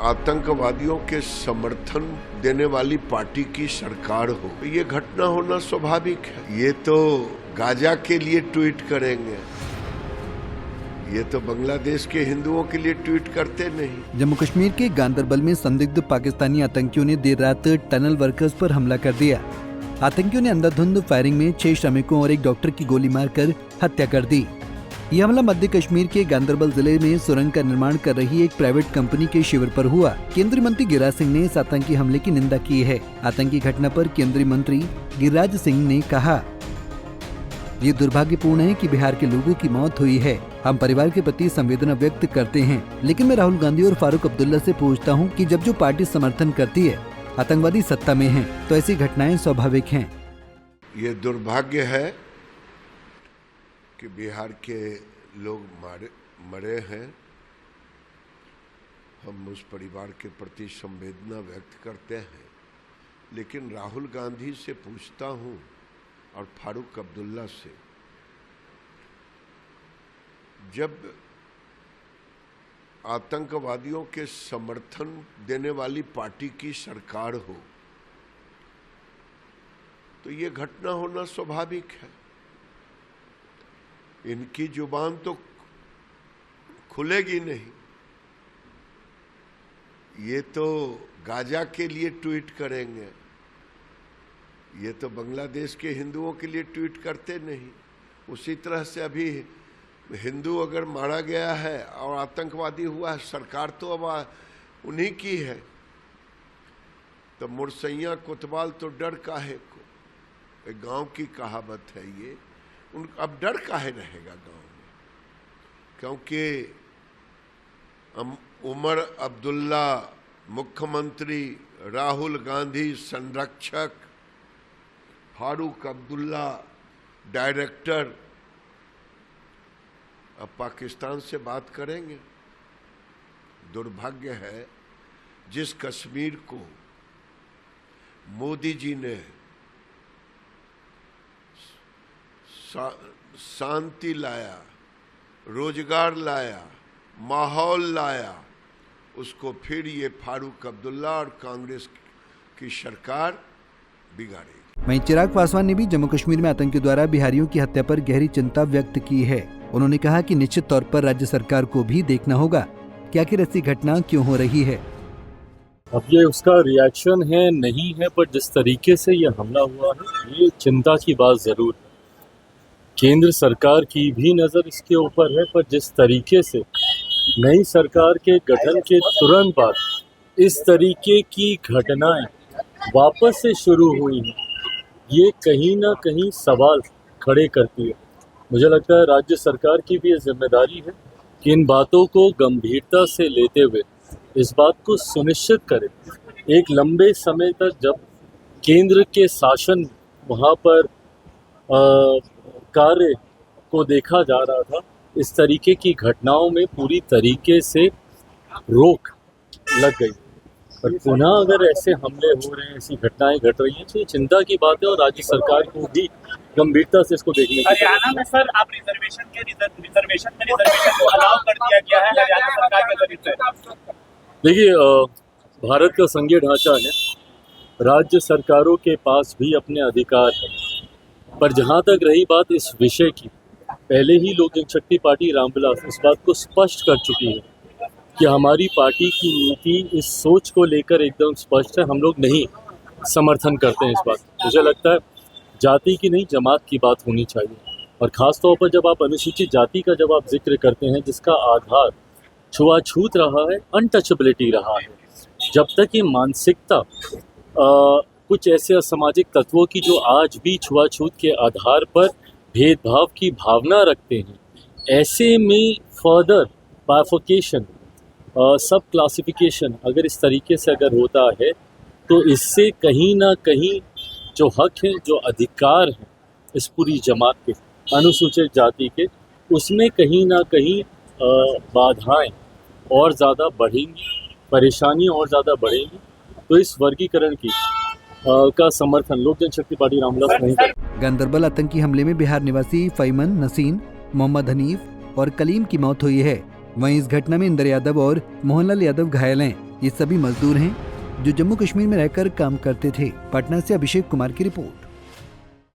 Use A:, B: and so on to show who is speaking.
A: आतंकवादियों के समर्थन देने वाली पार्टी की सरकार हो, ये घटना होना स्वाभाविक है। ये तो गाजा के लिए ट्वीट करेंगे, ये तो बांग्लादेश के हिंदुओं के लिए ट्वीट करते नहीं।
B: जम्मू कश्मीर के गांदरबल में संदिग्ध पाकिस्तानी आतंकियों ने देर रात टनल वर्कर्स पर हमला कर दिया। आतंकियों ने अंधाधुंध फायरिंग में 6 श्रमिकों और एक डॉक्टर की गोली मारकर हत्या कर दी। यह हमला मध्य कश्मीर के गांदरबल जिले में सुरंग का निर्माण कर रही एक प्राइवेट कंपनी के शिविर पर हुआ। केंद्रीय मंत्री गिरिराज सिंह ने इस आतंकी हमले की निंदा की है। आतंकी घटना पर केंद्रीय मंत्री गिरिराज सिंह ने कहा, ये दुर्भाग्यपूर्ण है कि बिहार के लोगों की मौत हुई है। हम परिवार के प्रति संवेदना व्यक्त करते हैं, लेकिन मैं राहुल गांधी और फारूक अब्दुल्ला से पूछता हूं कि जब जो पार्टी समर्थन करती है आतंकवादी सत्ता में हैं, तो ऐसी घटनाएं स्वाभाविक हैं।
A: ये दुर्भाग्य है कि बिहार के लोग मरे हैं। हम उस परिवार के प्रति संवेदना व्यक्त करते हैं, लेकिन राहुल गांधी से पूछता हूं और फारूक अब्दुल्ला से, जब आतंकवादियों के समर्थन देने वाली पार्टी की सरकार हो, तो ये घटना होना स्वाभाविक है। इनकी जुबान तो खुलेगी नहीं। ये तो गाजा के लिए ट्वीट करेंगे, ये तो बांग्लादेश के हिंदुओं के लिए ट्वीट करते नहीं। उसी तरह से अभी हिंदू अगर मारा गया है और आतंकवादी हुआ है, सरकार तो अब उन्हीं की है। तो मुरसैया कोतवाल तो डर काहे को, एक गांव की कहावत है ये। अब डर काहे रहेगा गांव में, क्योंकि उमर अब्दुल्ला मुख्यमंत्री, राहुल गांधी संरक्षक, फारूक अब्दुल्ला डायरेक्टर, अब पाकिस्तान से बात करेंगे। दुर्भाग्य है जिस कश्मीर को मोदी जी ने शांति लाया, रोजगार लाया, माहौल लाया, उसको फिर ये फारूक अब्दुल्ला और कांग्रेस की सरकार बिगाड़ेगी।
B: वहीं चिराग पासवान ने भी जम्मू कश्मीर में आतंकियों द्वारा बिहारियों की हत्या पर गहरी चिंता व्यक्त की है। उन्होंने कहा कि निश्चित तौर पर राज्य सरकार को भी देखना होगा कि आखिर ऐसी घटना क्यों हो रही है।
C: अब ये उसका रिएक्शन है नहीं है, पर जिस तरीके से ये हमला हुआ है, ये चिंता की बात जरूर है। केंद्र सरकार की भी नज़र इसके ऊपर है, पर जिस तरीके से नई सरकार के गठन के तुरंत बाद इस तरीके की घटनाएं वापस से शुरू हुई हैं, ये कहीं ना कहीं सवाल खड़े करती है। मुझे लगता है राज्य सरकार की भी ये जिम्मेदारी है कि इन बातों को गंभीरता से लेते हुए इस बात को सुनिश्चित करे। एक लंबे समय तक जब केंद्र के शासन वहाँ पर कार्य को देखा जा रहा था, इस तरीके की घटनाओं में पूरी तरीके से रोक लग गई। पर पुनः अगर ऐसे हमले हो रहे हैं, ऐसी घटनाएं घट रही हैं, तो ये चिंता की बात है और राज्य सरकार को भी गंभीरता से इसको देखने की।
D: हरियाणा में सर आप रिजर्वेशन को अलाउ कर दिया गया है हरियाणा सरकार के तरीके।
C: देखिए, भारत का संघीय ढांचा है, राज्य सरकारों के पास भी अपने अधिकार है। पर जहाँ तक रही बात इस विषय की, पहले ही लोक जनशक्ति पार्टी रामविलास इस बात को स्पष्ट कर चुकी है कि हमारी पार्टी की नीति इस सोच को लेकर एकदम स्पष्ट है। हम लोग नहीं समर्थन करते हैं इस बात। मुझे लगता है जाति की नहीं, जमात की बात होनी चाहिए। और ख़ास तौर पर जब आप अनुसूचित जाति का जब आप जिक्र करते हैं, जिसका आधार छुआछूत रहा है, अनटचेबिलिटी रहा है, जब तक ये मानसिकता कुछ ऐसे असामाजिक तत्वों की जो आज भी छुआछूत के आधार पर भेदभाव की भावना रखते हैं, ऐसे में फर्दर बाइफर्केशन, सब क्लासिफिकेशन अगर इस तरीके से अगर होता है, तो इससे कहीं ना कहीं जो हक हैं, जो अधिकार हैं इस पूरी जमात के, अनुसूचित जाति के, उसमें कहीं ना कहीं बाधाएं और ज़्यादा बढ़ेंगी, परेशानियां और ज़्यादा बढ़ेंगी। तो इस वर्गीकरण की का समर्थन लोक जनशक्ति पार्टी रामविलास नहीं करती।
B: गांदरबल आतंकी हमले में बिहार निवासी फैमन, नसीन, मोहम्मद हनीफ और कलीम की मौत हुई है। वहीं इस घटना में इंदर यादव और मोहनलाल यादव घायल हैं। ये सभी मजदूर हैं जो जम्मू कश्मीर में रहकर काम करते थे। पटना से अभिषेक कुमार की रिपोर्ट।